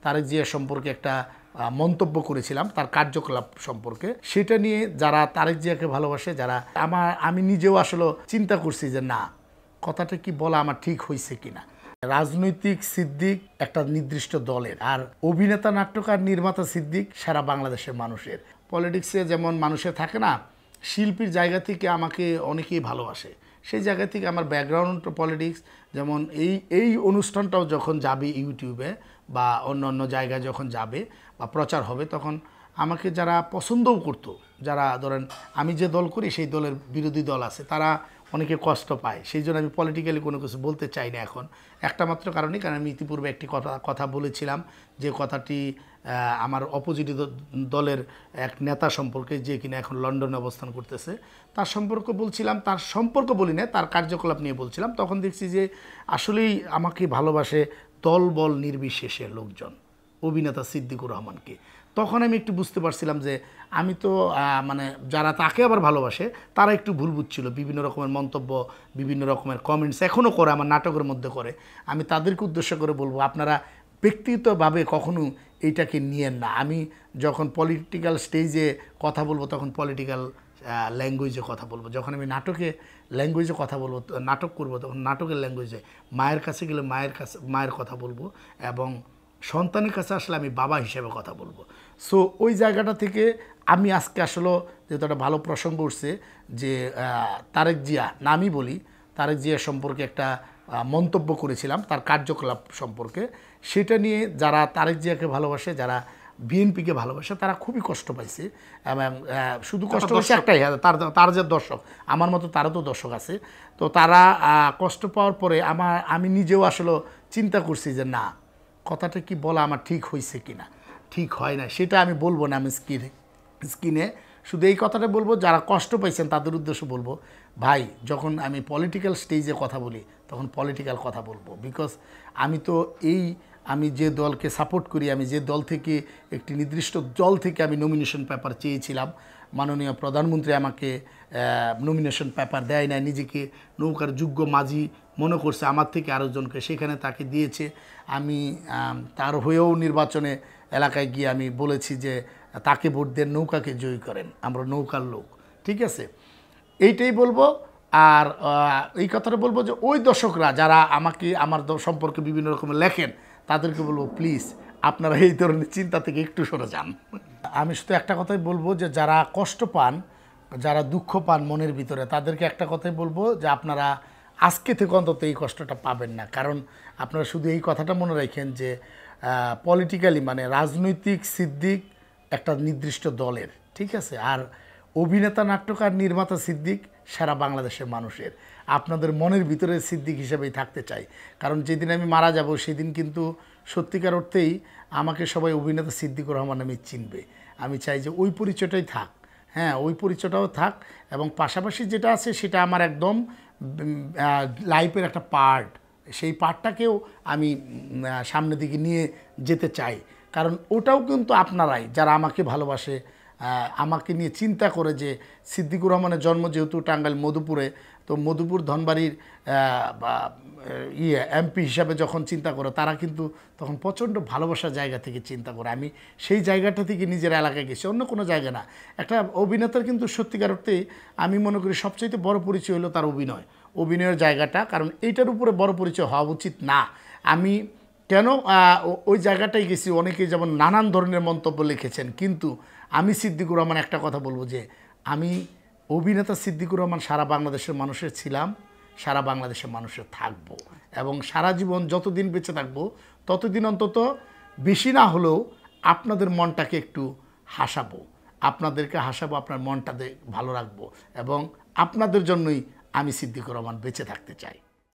তারেক জিয়া সম্পর্কে একটা মন্তব্য করেছিলাম তার কার্যকলাপ সম্পর্কে। সেটা নিয়ে যারা তারেক জিয়াকে ভালোবাসে, যারা আমি নিজেও আসলে চিন্তা করছি যে না, কথাটা কি বলা আমার ঠিক হয়েছে কিনা। রাজনৈতিক সিদ্দিক একটা নির্দিষ্ট দলের, আর অভিনেতা নাট্যকার নির্মাতা সিদ্দিক সারা বাংলাদেশের মানুষের। পলিটিক্সে যেমন মানুষের থাকে না, শিল্পীর জায়গা থেকে আমাকে অনেকেই ভালোবাসে, সেই জায়গা থেকে আমার ব্যাকগ্রাউন্ড পলিটিক্স। যেমন এই অনুষ্ঠানটাও যখন যাবে ইউটিউবে বা অন্য অন্য জায়গায় যখন যাবে বা প্রচার হবে, তখন আমাকে যারা পছন্দও করতো, যারা ধরেন আমি যে দল করি সেই দলের বিরোধী দল আছে, তারা অনেকে কষ্ট পায়। সেই জন্য আমি পলিটিক্যালি কোনো কিছু বলতে চাই না এখন, একটা মাত্র কারণে, কারণ আমি ইতিপূর্বে একটি কথা বলেছিলাম, যে কথাটি আমার অপোজিট দলের এক নেতা সম্পর্কে, যে কিনা এখন লন্ডনে অবস্থান করতেছে, তার সম্পর্কে বলছিলাম। তার সম্পর্ক বলি না, তার কার্যকলাপ নিয়ে বলছিলাম। তখন দেখছি যে আসলেই আমাকে ভালোবাসে দল বল নির্বিশেষে লোকজন, অভিনেতা সিদ্দিকুর রহমানকে। তখন আমি একটু বুঝতে পারছিলাম যে আমি তো মানে যারা তাকে আবার ভালোবাসে তারা একটু ভুল বুঝছিল, বিভিন্ন রকমের মন্তব্য, বিভিন্ন রকমের কমেন্টস এখনও করে, আমার নাটকের মধ্যে করে। আমি তাদেরকে উদ্দেশ্য করে বলবো, আপনারা ব্যক্তিগতভাবে কখনো এইটাকে নিয়েন না। আমি যখন পলিটিক্যাল স্টেজে কথা বলবো তখন পলিটিক্যাল ল্যাঙ্গুয়েজে কথা বলবো, যখন আমি নাটকে ল্যাঙ্গুয়েজে কথা বলবো, নাটক করবো, তখন নাটকের ল্যাঙ্গুয়েজে, মায়ের কাছে গেলে মায়ের কথা বলবো, এবং সন্তানের কাছে আসলে আমি বাবা হিসেবে কথা বলবো। সো ওই জায়গাটা থেকে আমি আজকে আসলে, যেহেতু একটা ভালো প্রসঙ্গ উঠছে যে তারেক জিয়া, নামই বলি, তারেক জিয়া সম্পর্কে একটা মন্তব্য করেছিলাম তার কার্যকলাপ সম্পর্কে। সেটা নিয়ে যারা তারেক জিয়াকে ভালোবাসে, যারা বিএনপিকে ভালোবাসে, তারা খুবই কষ্ট পাইছে। এবং শুধু কষ্ট পাইছে একটাই, তার যে দর্শক, আমার মতো তারও তো দর্শক আছে, তো তারা কষ্ট পাওয়ার পরে আমি নিজেও আসলে চিন্তা করছি যে না, কথাটা কি বলা আমার ঠিক হয়েছে কিনা, ঠিক হয় না, সেটা আমি বলবো না। আমি স্ক্রিনে শুধু এই কথাটা বলবো, যারা কষ্ট পাইছেন তাদের উদ্দেশ্যে বলবো, ভাই যখন আমি পলিটিক্যাল স্টেজে কথা বলি তখন পলিটিক্যাল কথা বলবো। বিকজ আমি যে দলকে সাপোর্ট করি, আমি যে দল থেকে, একটি নির্দিষ্ট দল থেকে আমি নমিনেশন পেপার চেয়েছিলাম, মাননীয় প্রধানমন্ত্রী আমাকে নমিনেশন পেপার দেয় না, নিজেকে নৌকার যোগ্য মাঝি মনে করছে, আমার থেকে আরেকজনকে সেখানে তাকে দিয়েছে। আমি তার হয়েও নির্বাচনে এলাকায় গিয়ে আমি বলেছি যে তাকে ভোট দেন, নৌকাকে জয়ী করেন, আমরা নৌকার লোক, ঠিক আছে, এইটাই বলবো। আর এই কথাটা বলবো যে ওই দর্শকরা যারা আমাকে আমার সম্পর্কে বিভিন্ন রকমের লেখেন, তাদেরকে বলবো প্লিজ আপনারা এই ধরনের চিন্তা থেকে একটু সরে যান। আমি শুধু একটা কথাই বলবো যে যারা কষ্ট পান, যারা দুঃখ পান মনের ভিতরে, তাদেরকে একটা কথাই বলবো যে আপনারা আজকে থেকে অন্তত এই কষ্টটা পাবেন না। কারণ আপনারা শুধু এই কথাটা মনে রাখেন যে পলিটিক্যালি, মানে রাজনৈতিক সিদ্দিক একটা নির্দিষ্ট দলের, ঠিক আছে, আর অভিনেতা নাট্যকার নির্মাতা সিদ্দিক সারা বাংলাদেশের মানুষের। আপনাদের মনের ভিতরে সিদ্দিক হিসেবেই থাকতে চাই, কারণ যেদিন আমি মারা যাব সেদিন কিন্তু সত্যিকার অর্থেই আমাকে সবাই অভিনেতা সিদ্দিকুর রহমান নামে চিনবে। আমি চাই যে ওই পরিচয়টাই থাক, হ্যাঁ, ওই পরিচয়টাও থাক, এবং পাশাপাশি যেটা আছে সেটা আমার একদম লাইফের একটা পার্ট, সেই পার্টটাকেও আমি সামনের দিকে নিয়ে যেতে চাই। কারণ ওটাও কিন্তু আপনারাই, যারা আমাকে ভালোবাসে, আমাকে নিয়ে চিন্তা করে, যে সিদ্দিকুর রহমানের জন্ম যেহেতু টাঙ্গাইল মধুপুরে, তো মধুপুর ধনবাড়ির এমপি হিসাবে যখন চিন্তা করে, তারা কিন্তু তখন প্রচণ্ড ভালোবাসার জায়গা থেকে চিন্তা করে। আমি সেই জায়গাটা থেকে নিজের এলাকায় গেছি, অন্য কোনো জায়গা না। একটা অভিনেতার কিন্তু সত্যিকার অর্থেই আমি মনে করি সবচাইতে বড় পরিচয় হলো তার অভিনয়ের জায়গাটা, কারণ এইটার উপরে বড় পরিচয় হওয়া উচিত না। আমি কেন ওই জায়গাটায় গেছি, অনেকে যেমন নানান ধরনের মন্তব্য লিখেছেন, কিন্তু আমি সিদ্দিকুর রহমান একটা কথা বলবো যে আমি অভিনেতা সিদ্দিকুর রহমান সারা বাংলাদেশের মানুষের ছিলাম, সারা বাংলাদেশের মানুষের থাকবো, এবং সারা জীবন যতদিন বেঁচে থাকবো ততদিন অন্তত বেশি না হলেও আপনাদের মনটাকে একটু হাসাবো, আপনাদেরকে হাসাবো, আপনার মনটাকে ভালো রাখবো, এবং আপনাদের জন্যই আমি সিদ্দিকুর রহমান বেঁচে থাকতে চাই।